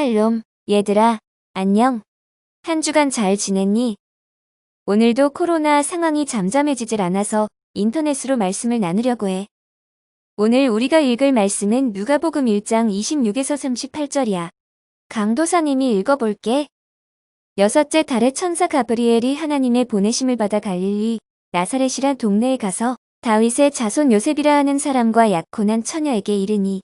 샬롬, 얘들아, 안녕. 한 주간 잘 지냈니? 오늘도 코로나 상황이 잠잠해지질 않아서 인터넷으로 말씀을 나누려고 해. 오늘 우리가 읽을 말씀은 누가복음 1장 26에서 38절이야. 강도사님이 읽어볼게. 여섯째 달에 천사 가브리엘이 하나님의 보내심을 받아 갈릴리 나사렛이란 동네에 가서 다윗의 자손 요셉이라 하는 사람과 약혼한 처녀에게 이르니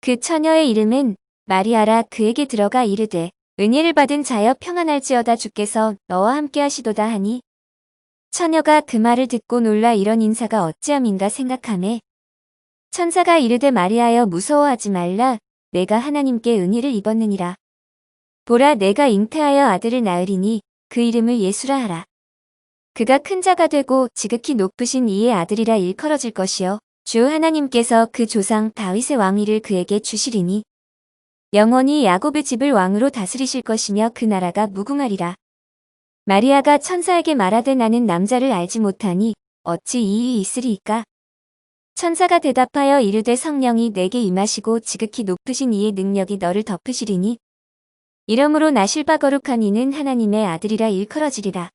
그 처녀의 이름은 마리아라. 그에게 들어가 이르되 은혜를 받은 자여 평안할지어다 주께서 너와 함께 하시도다 하니 처녀가 그 말을 듣고 놀라 이런 인사가 어찌함인가 생각하매 천사가 이르되 마리아여 무서워하지 말라. 내가 하나님께 은혜를 입었느니라. 보라 내가 잉태하여 아들을 낳으리니 그 이름을 예수라 하라. 그가 큰 자가 되고 지극히 높으신 이의 아들이라 일컬어질 것이요 주 하나님께서 그 조상 다윗의 왕위를 그에게 주시리니 영원히 야곱의 집을 왕으로 다스리실 것이며 그 나라가 무궁하리라. 마리아가 천사에게 말하되 나는 남자를 알지 못하니 어찌 이 일이 있으리이까? 천사가 대답하여 이르되 성령이 내게 임하시고 지극히 높으신 이의 능력이 너를 덮으시리니 이러므로 나실바 거룩한 이는 하나님의 아들이라 일컬어지리라.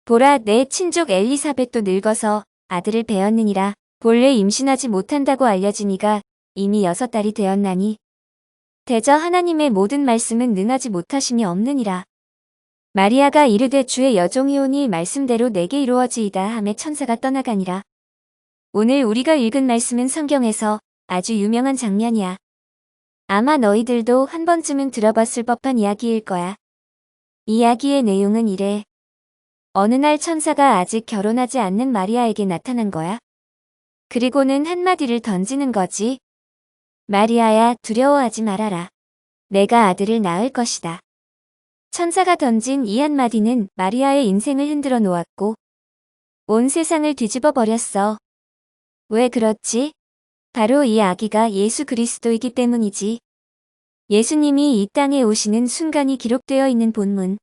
보라 내 친족 엘리사벳도 늙어서 아들을 배었느니라. 본래 임신하지 못한다고 알려진 이가 이미 6달이 되었나니 대저 하나님의 모든 말씀은 능하지 못하심이 없느니라. 마리아가 이르되 주의 여종이오니 말씀대로 내게 이루어지이다 하매 천사가 떠나가니라. 오늘 우리가 읽은 말씀은 성경에서 아주 유명한 장면이야. 아마 너희들도 한 번쯤은 들어봤을 법한 이야기일 거야. 이야기의 내용은 이래. 어느 날 천사가 아직 결혼하지 않는 마리아에게 나타난 거야. 그리고는 한마디를 던지는 거지. 마리아야 두려워하지 말아라. 내가 아들을 낳을 것이다. 천사가 던진 이 한마디는 마리아의 인생을 흔들어 놓았고 온 세상을 뒤집어 버렸어. 왜 그렇지? 바로 이 아기가 예수 그리스도이기 때문이지. 예수님이 이 땅에 오시는 순간이 기록되어 있는 본문.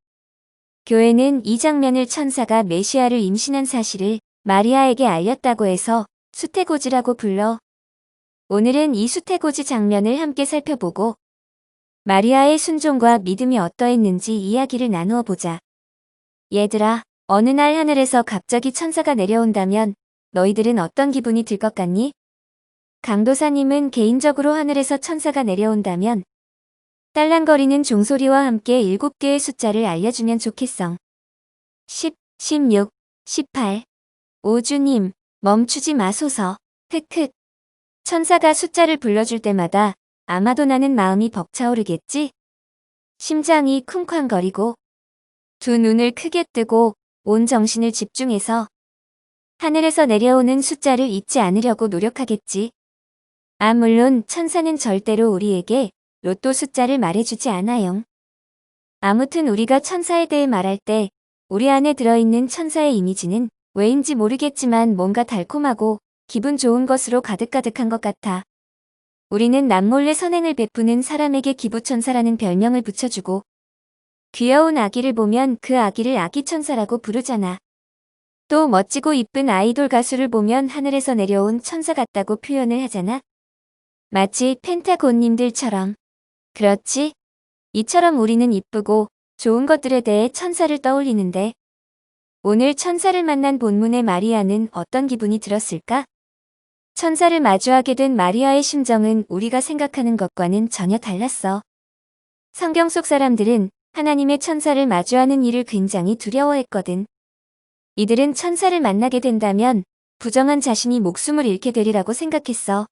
교회는 이 장면을 천사가 메시아를 임신한 사실을 마리아에게 알렸다고 해서 수태고지라고 불러. 오늘은 이 수태고지 장면을 함께 살펴보고 마리아의 순종과 믿음이 어떠했는지 이야기를 나누어 보자. 얘들아, 어느 날 하늘에서 갑자기 천사가 내려온다면 너희들은 어떤 기분이 들 것 같니? 강도사님은 개인적으로 하늘에서 천사가 내려온다면 딸랑거리는 종소리와 함께 7개의 숫자를 알려주면 좋겠어. 10, 16, 18. 오주님, 멈추지 마소서. 흑흑. 천사가 숫자를 불러줄 때마다 아마도 나는 마음이 벅차오르겠지? 심장이 쿵쾅거리고 두 눈을 크게 뜨고 온 정신을 집중해서 하늘에서 내려오는 숫자를 잊지 않으려고 노력하겠지. 물론 천사는 절대로 우리에게 로또 숫자를 말해주지 않아요. 아무튼 우리가 천사에 대해 말할 때 우리 안에 들어있는 천사의 이미지는 왜인지 모르겠지만 뭔가 달콤하고 기분 좋은 것으로 가득가득한 것 같아. 우리는 남몰래 선행을 베푸는 사람에게 기부천사라는 별명을 붙여주고 귀여운 아기를 보면 그 아기를 아기천사라고 부르잖아. 또 멋지고 이쁜 아이돌 가수를 보면 하늘에서 내려온 천사 같다고 표현을 하잖아. 마치 펜타곤님들처럼. 그렇지? 이처럼 우리는 이쁘고 좋은 것들에 대해 천사를 떠올리는데 오늘 천사를 만난 본문의 마리아는 어떤 기분이 들었을까? 천사를 마주하게 된 마리아의 심정은 우리가 생각하는 것과는 전혀 달랐어. 성경 속 사람들은 하나님의 천사를 마주하는 일을 굉장히 두려워했거든. 이들은 천사를 만나게 된다면 부정한 자신이 목숨을 잃게 되리라고 생각했어.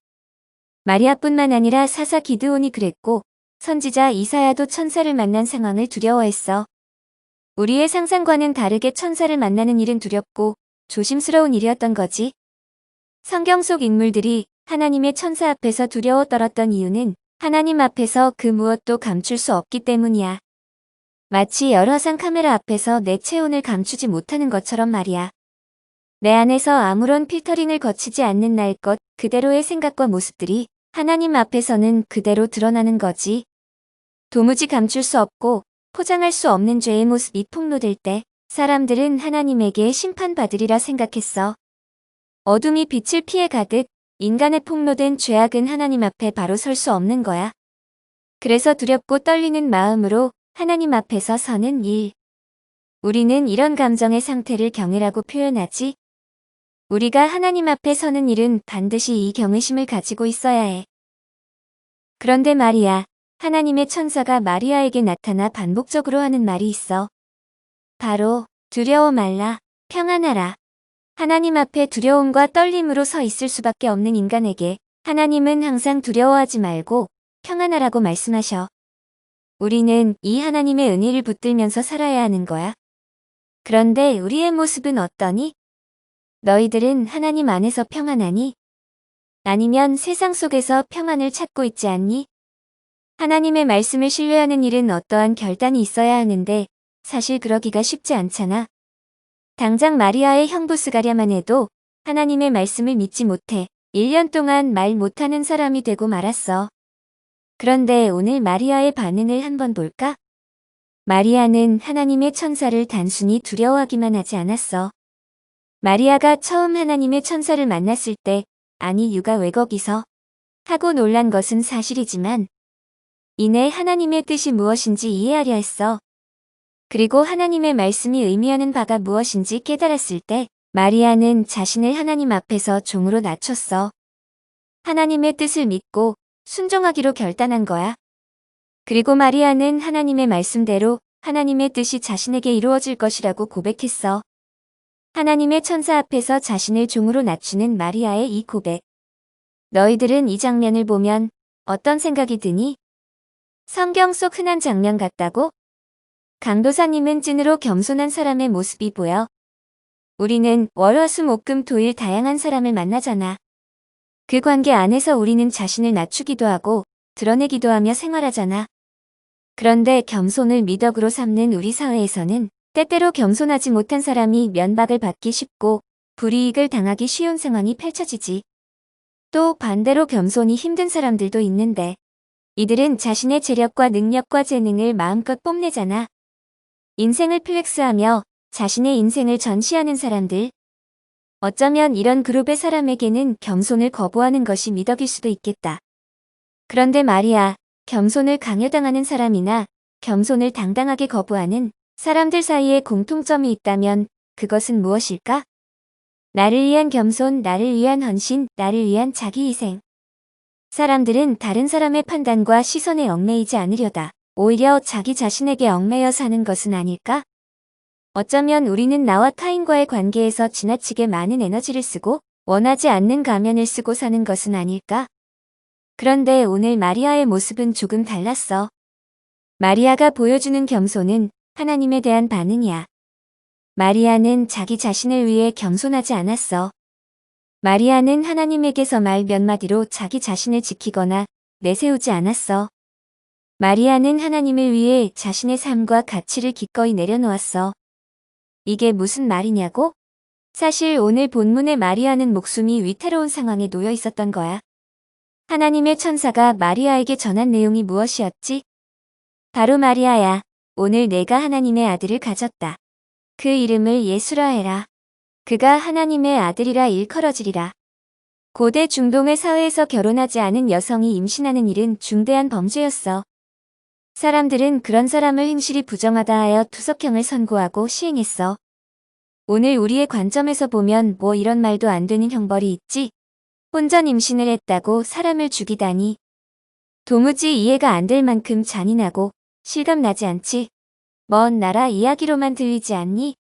마리아뿐만 아니라 사사 기드온이 그랬고 선지자 이사야도 천사를 만난 상황을 두려워했어. 우리의 상상과는 다르게 천사를 만나는 일은 두렵고 조심스러운 일이었던 거지. 성경 속 인물들이 하나님의 천사 앞에서 두려워 떨었던 이유는 하나님 앞에서 그 무엇도 감출 수 없기 때문이야. 마치 열화상 카메라 앞에서 내 체온을 감추지 못하는 것처럼 말이야. 내 안에서 아무런 필터링을 거치지 않는 나의 것 그대로의 생각과 모습들이 하나님 앞에서는 그대로 드러나는 거지. 도무지 감출 수 없고 포장할 수 없는 죄의 모습이 폭로될 때 사람들은 하나님에게 심판받으리라 생각했어. 어둠이 빛을 피해 가듯 인간의 폭로된 죄악은 하나님 앞에 바로 설 수 없는 거야. 그래서 두렵고 떨리는 마음으로 하나님 앞에서 서는 일. 우리는 이런 감정의 상태를 경외라고 표현하지. 우리가 하나님 앞에 서는 일은 반드시 이 경외심을 가지고 있어야 해. 그런데 말이야, 하나님의 천사가 마리아에게 나타나 반복적으로 하는 말이 있어. 바로 두려워 말라, 평안하라. 하나님 앞에 두려움과 떨림으로 서 있을 수밖에 없는 인간에게 하나님은 항상 두려워하지 말고 평안하라고 말씀하셔. 우리는 이 하나님의 은혜를 붙들면서 살아야 하는 거야. 그런데 우리의 모습은 어떠니? 너희들은 하나님 안에서 평안하니? 아니면 세상 속에서 평안을 찾고 있지 않니? 하나님의 말씀을 신뢰하는 일은 어떠한 결단이 있어야 하는데 사실 그러기가 쉽지 않잖아. 당장 마리아의 형부 스가랴만 해도 하나님의 말씀을 믿지 못해 1년 동안 말 못하는 사람이 되고 말았어. 그런데 오늘 마리아의 반응을 한번 볼까? 마리아는 하나님의 천사를 단순히 두려워하기만 하지 않았어. 마리아가 처음 하나님의 천사를 만났을 때 아니 유가 왜 거기서? 하고 놀란 것은 사실이지만 이내 하나님의 뜻이 무엇인지 이해하려 했어. 그리고 하나님의 말씀이 의미하는 바가 무엇인지 깨달았을 때 마리아는 자신을 하나님 앞에서 종으로 낮췄어. 하나님의 뜻을 믿고 순종하기로 결단한 거야. 그리고 마리아는 하나님의 말씀대로 하나님의 뜻이 자신에게 이루어질 것이라고 고백했어. 하나님의 천사 앞에서 자신을 종으로 낮추는 마리아의 이 고백. 너희들은 이 장면을 보면 어떤 생각이 드니? 성경 속 흔한 장면 같다고? 강도사님은 찐으로 겸손한 사람의 모습이 보여. 우리는 월화수목금토일 다양한 사람을 만나잖아. 그 관계 안에서 우리는 자신을 낮추기도 하고 드러내기도 하며 생활하잖아. 그런데 겸손을 미덕으로 삼는 우리 사회에서는 때때로 겸손하지 못한 사람이 면박을 받기 쉽고 불이익을 당하기 쉬운 상황이 펼쳐지지. 또 반대로 겸손이 힘든 사람들도 있는데 이들은 자신의 재력과 능력과 재능을 마음껏 뽐내잖아. 인생을 플렉스하며 자신의 인생을 전시하는 사람들. 어쩌면 이런 그룹의 사람에게는 겸손을 거부하는 것이 미덕일 수도 있겠다. 그런데 말이야, 겸손을 강요당하는 사람이나 겸손을 당당하게 거부하는 사람들 사이에 공통점이 있다면 그것은 무엇일까? 나를 위한 겸손, 나를 위한 헌신, 나를 위한 자기희생. 사람들은 다른 사람의 판단과 시선에 얽매이지 않으려다 오히려 자기 자신에게 얽매여 사는 것은 아닐까? 어쩌면 우리는 나와 타인과의 관계에서 지나치게 많은 에너지를 쓰고 원하지 않는 가면을 쓰고 사는 것은 아닐까? 그런데 오늘 마리아의 모습은 조금 달랐어. 마리아가 보여주는 겸손은 하나님에 대한 반응이야. 마리아는 자기 자신을 위해 겸손하지 않았어. 마리아는 하나님에게서 말 몇 마디로 자기 자신을 지키거나 내세우지 않았어. 마리아는 하나님을 위해 자신의 삶과 가치를 기꺼이 내려놓았어. 이게 무슨 말이냐고? 사실 오늘 본문의 마리아는 목숨이 위태로운 상황에 놓여 있었던 거야. 하나님의 천사가 마리아에게 전한 내용이 무엇이었지? 바로 마리아야, 오늘 내가 하나님의 아들을 가졌다. 그 이름을 예수라 해라. 그가 하나님의 아들이라 일컬어지리라. 고대 중동의 사회에서 결혼하지 않은 여성이 임신하는 일은 중대한 범죄였어. 사람들은 그런 사람을 행실이 부정하다 하여 투석형을 선고하고 시행했어. 오늘 우리의 관점에서 보면 뭐 이런 말도 안 되는 형벌이 있지? 혼전 임신을 했다고 사람을 죽이다니. 도무지 이해가 안 될 만큼 잔인하고 실감나지 않지? 먼 나라 이야기로만 들리지 않니?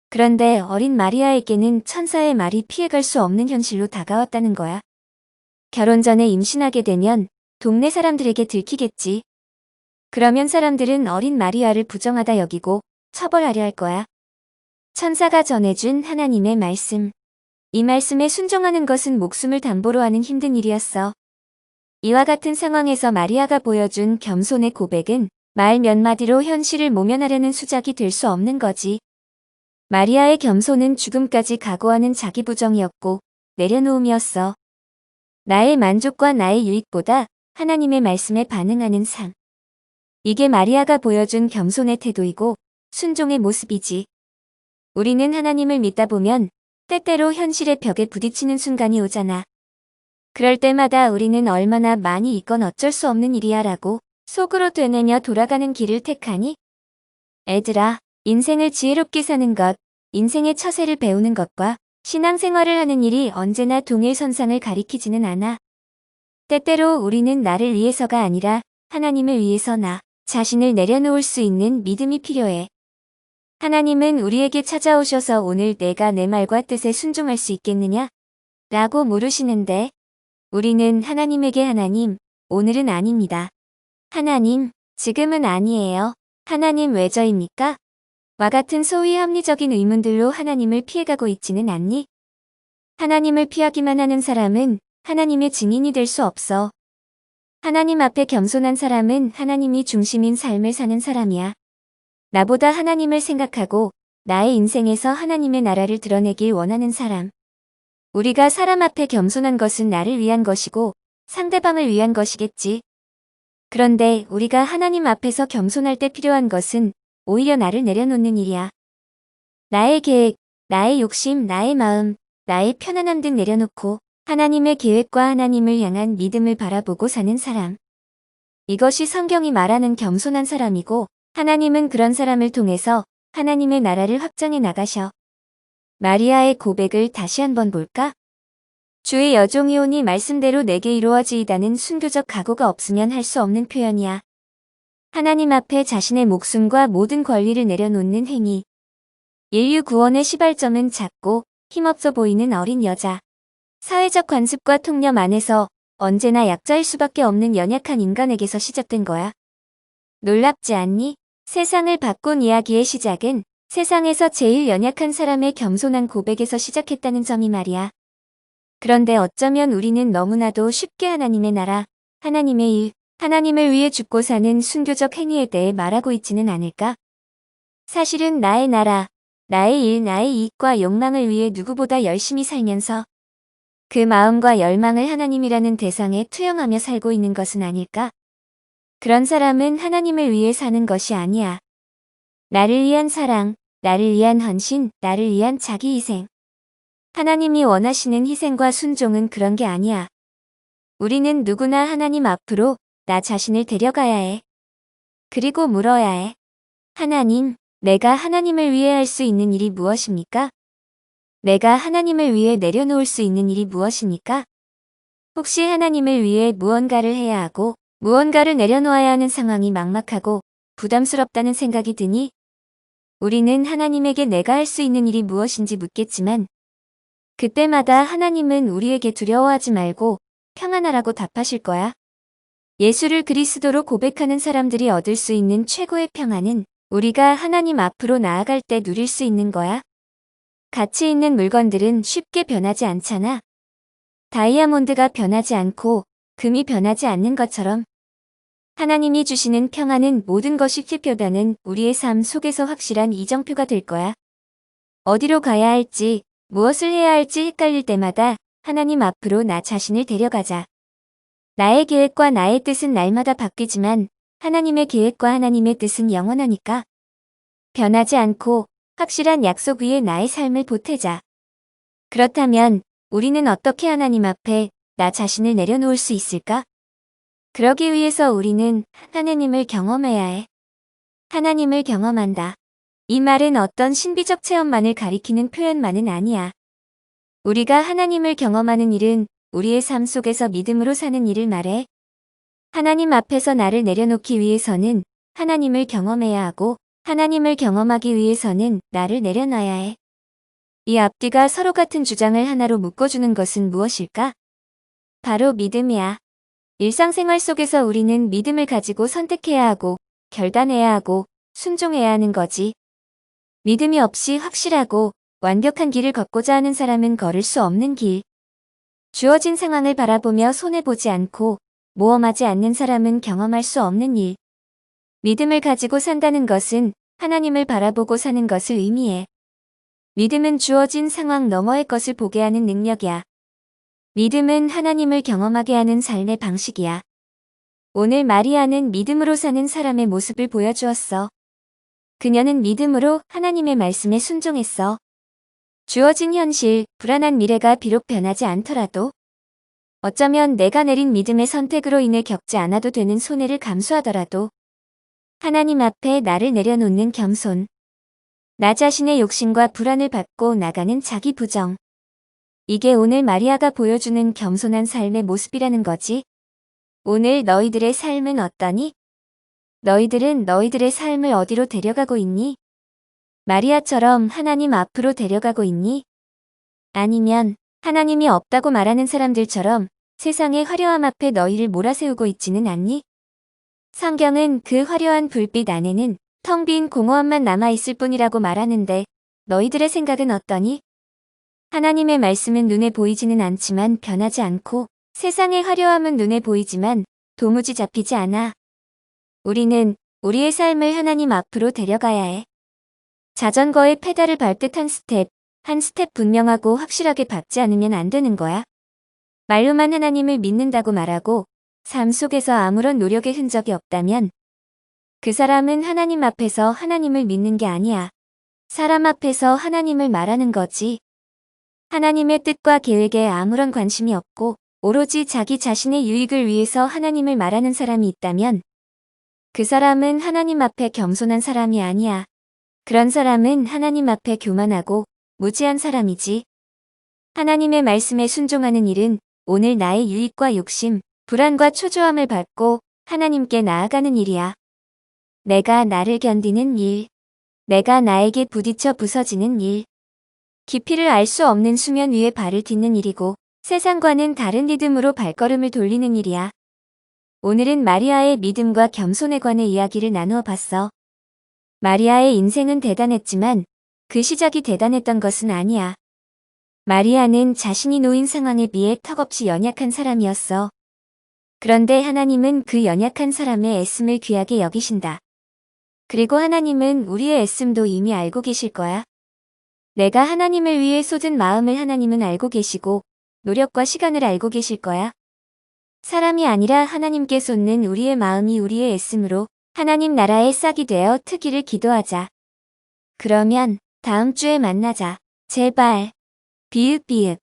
그런데 어린 마리아에게는 천사의 말이 피해갈 수 없는 현실로 다가왔다는 거야. 결혼 전에 임신하게 되면 동네 사람들에게 들키겠지. 그러면 사람들은 어린 마리아를 부정하다 여기고 처벌하려 할 거야. 천사가 전해준 하나님의 말씀. 이 말씀에 순종하는 것은 목숨을 담보로 하는 힘든 일이었어. 이와 같은 상황에서 마리아가 보여준 겸손의 고백은 말 몇 마디로 현실을 모면하려는 수작이 될 수 없는 거지. 마리아의 겸손은 죽음까지 각오하는 자기 부정이었고 내려놓음이었어. 나의 만족과 나의 유익보다 하나님의 말씀에 반응하는 삶. 이게 마리아가 보여준 겸손의 태도이고 순종의 모습이지. 우리는 하나님을 믿다 보면 때때로 현실의 벽에 부딪히는 순간이 오잖아. 그럴 때마다 우리는 얼마나 많이 있건 어쩔 수 없는 일이야 라고 속으로 되뇌며 돌아가는 길을 택하니? 애들아, 인생을 지혜롭게 사는 것, 인생의 처세를 배우는 것과 신앙생활을 하는 일이 언제나 동일선상을 가리키지는 않아. 때때로 우리는 나를 위해서가 아니라 하나님을 위해서 나 자신을 내려놓을 수 있는 믿음이 필요해. 하나님은 우리에게 찾아오셔서 오늘 내가 내 말과 뜻에 순종할 수 있겠느냐? 라고 물으시는데 우리는 하나님에게 하나님, 오늘은 아닙니다. 하나님, 지금은 아니에요. 하나님 왜 저입니까? 와 같은 소위 합리적인 의문들로 하나님을 피해가고 있지는 않니? 하나님을 피하기만 하는 사람은 하나님의 증인이 될 수 없어. 하나님 앞에 겸손한 사람은 하나님이 중심인 삶을 사는 사람이야. 나보다 하나님을 생각하고 나의 인생에서 하나님의 나라를 드러내길 원하는 사람. 우리가 사람 앞에 겸손한 것은 나를 위한 것이고 상대방을 위한 것이겠지. 그런데 우리가 하나님 앞에서 겸손할 때 필요한 것은 오히려 나를 내려놓는 일이야. 나의 계획, 나의 욕심, 나의 마음, 나의 편안함 등 내려놓고 하나님의 계획과 하나님을 향한 믿음을 바라보고 사는 사람. 이것이 성경이 말하는 겸손한 사람이고 하나님은 그런 사람을 통해서 하나님의 나라를 확장해 나가셔. 마리아의 고백을 다시 한번 볼까? 주의 여종이 오니 말씀대로 내게 이루어지이다는 순교적 각오가 없으면 할 수 없는 표현이야. 하나님 앞에 자신의 목숨과 모든 권리를 내려놓는 행위. 인류 구원의 시발점은 작고 힘없어 보이는 어린 여자. 사회적 관습과 통념 안에서 언제나 약자일 수밖에 없는 연약한 인간에게서 시작된 거야. 놀랍지 않니? 세상을 바꾼 이야기의 시작은 세상에서 제일 연약한 사람의 겸손한 고백에서 시작했다는 점이 말이야. 그런데 어쩌면 우리는 너무나도 쉽게 하나님의 나라, 하나님의 일, 하나님을 위해 죽고 사는 순교적 행위에 대해 말하고 있지는 않을까? 사실은 나의 나라, 나의 일, 나의 이익과 욕망을 위해 누구보다 열심히 살면서 그 마음과 열망을 하나님이라는 대상에 투영하며 살고 있는 것은 아닐까? 그런 사람은 하나님을 위해 사는 것이 아니야. 나를 위한 사랑, 나를 위한 헌신, 나를 위한 자기 희생. 하나님이 원하시는 희생과 순종은 그런 게 아니야. 우리는 누구나 하나님 앞으로 나 자신을 데려가야 해. 그리고 물어야 해. 하나님, 내가 하나님을 위해 할 수 있는 일이 무엇입니까? 내가 하나님을 위해 내려놓을 수 있는 일이 무엇입니까? 혹시 하나님을 위해 무언가를 해야 하고 무언가를 내려놓아야 하는 상황이 막막하고 부담스럽다는 생각이 드니? 우리는 하나님에게 내가 할 수 있는 일이 무엇인지 묻겠지만 그때마다 하나님은 우리에게 두려워하지 말고 평안하라고 답하실 거야. 예수를 그리스도로 고백하는 사람들이 얻을 수 있는 최고의 평안은 우리가 하나님 앞으로 나아갈 때 누릴 수 있는 거야. 가치 있는 물건들은 쉽게 변하지 않잖아. 다이아몬드가 변하지 않고 금이 변하지 않는 것처럼 하나님이 주시는 평안은 모든 것이 지표다는 우리의 삶 속에서 확실한 이정표가 될 거야. 어디로 가야 할지, 무엇을 해야 할지 헷갈릴 때마다 하나님 앞으로 나 자신을 데려가자. 나의 계획과 나의 뜻은 날마다 바뀌지만 하나님의 계획과 하나님의 뜻은 영원하니까. 변하지 않고 확실한 약속 위에 나의 삶을 보태자. 그렇다면 우리는 어떻게 하나님 앞에 나 자신을 내려놓을 수 있을까? 그러기 위해서 우리는 하나님을 경험해야 해. 하나님을 경험한다. 이 말은 어떤 신비적 체험만을 가리키는 표현만은 아니야. 우리가 하나님을 경험하는 일은 우리의 삶 속에서 믿음으로 사는 일을 말해. 하나님 앞에서 나를 내려놓기 위해서는 하나님을 경험해야 하고 하나님을 경험하기 위해서는 나를 내려놔야 해. 이 앞뒤가 서로 같은 주장을 하나로 묶어주는 것은 무엇일까? 바로 믿음이야. 일상생활 속에서 우리는 믿음을 가지고 선택해야 하고 결단해야 하고 순종해야 하는 거지. 믿음이 없이 확실하고 완벽한 길을 걷고자 하는 사람은 걸을 수 없는 길. 주어진 상황을 바라보며 손해보지 않고 모험하지 않는 사람은 경험할 수 없는 일. 믿음을 가지고 산다는 것은 하나님을 바라보고 사는 것을 의미해. 믿음은 주어진 상황 너머의 것을 보게 하는 능력이야. 믿음은 하나님을 경험하게 하는 삶의 방식이야. 오늘 마리아는 믿음으로 사는 사람의 모습을 보여주었어. 그녀는 믿음으로 하나님의 말씀에 순종했어. 주어진 현실, 불안한 미래가 비록 변하지 않더라도 어쩌면 내가 내린 믿음의 선택으로 인해 겪지 않아도 되는 손해를 감수하더라도 하나님 앞에 나를 내려놓는 겸손. 나 자신의 욕심과 불안을 받고 나가는 자기 부정. 이게 오늘 마리아가 보여주는 겸손한 삶의 모습이라는 거지. 오늘 너희들의 삶은 어떠니? 너희들은 너희들의 삶을 어디로 데려가고 있니? 마리아처럼 하나님 앞으로 데려가고 있니? 아니면 하나님이 없다고 말하는 사람들처럼 세상의 화려함 앞에 너희를 몰아세우고 있지는 않니? 성경은 그 화려한 불빛 안에는 텅 빈 공허함만 남아있을 뿐이라고 말하는데 너희들의 생각은 어떠니? 하나님의 말씀은 눈에 보이지는 않지만 변하지 않고 세상의 화려함은 눈에 보이지만 도무지 잡히지 않아. 우리는 우리의 삶을 하나님 앞으로 데려가야 해. 자전거의 페달을 밟듯 한 스텝 분명하고 확실하게 밟지 않으면 안 되는 거야. 말로만 하나님을 믿는다고 말하고 삶 속에서 아무런 노력의 흔적이 없다면 그 사람은 하나님 앞에서 하나님을 믿는 게 아니야. 사람 앞에서 하나님을 말하는 거지. 하나님의 뜻과 계획에 아무런 관심이 없고 오로지 자기 자신의 유익을 위해서 하나님을 말하는 사람이 있다면 그 사람은 하나님 앞에 겸손한 사람이 아니야. 그런 사람은 하나님 앞에 교만하고 무지한 사람이지. 하나님의 말씀에 순종하는 일은 오늘 나의 유익과 욕심, 불안과 초조함을 밟고 하나님께 나아가는 일이야. 내가 나를 견디는 일, 내가 나에게 부딪혀 부서지는 일, 깊이를 알 수 없는 수면 위에 발을 딛는 일이고 세상과는 다른 리듬으로 발걸음을 돌리는 일이야. 오늘은 마리아의 믿음과 겸손에 관해 이야기를 나누어 봤어. 마리아의 인생은 대단했지만 그 시작이 대단했던 것은 아니야. 마리아는 자신이 놓인 상황에 비해 턱없이 연약한 사람이었어. 그런데 하나님은 그 연약한 사람의 애씀을 귀하게 여기신다. 그리고 하나님은 우리의 애씀도 이미 알고 계실 거야. 내가 하나님을 위해 쏟은 마음을 하나님은 알고 계시고 노력과 시간을 알고 계실 거야. 사람이 아니라 하나님께 쏟는 우리의 마음이 우리의 애씀으로 하나님 나라의 싹이 되어 트기를 기도하자. 그러면 다음 주에 만나자. 제발. 비읍비읍.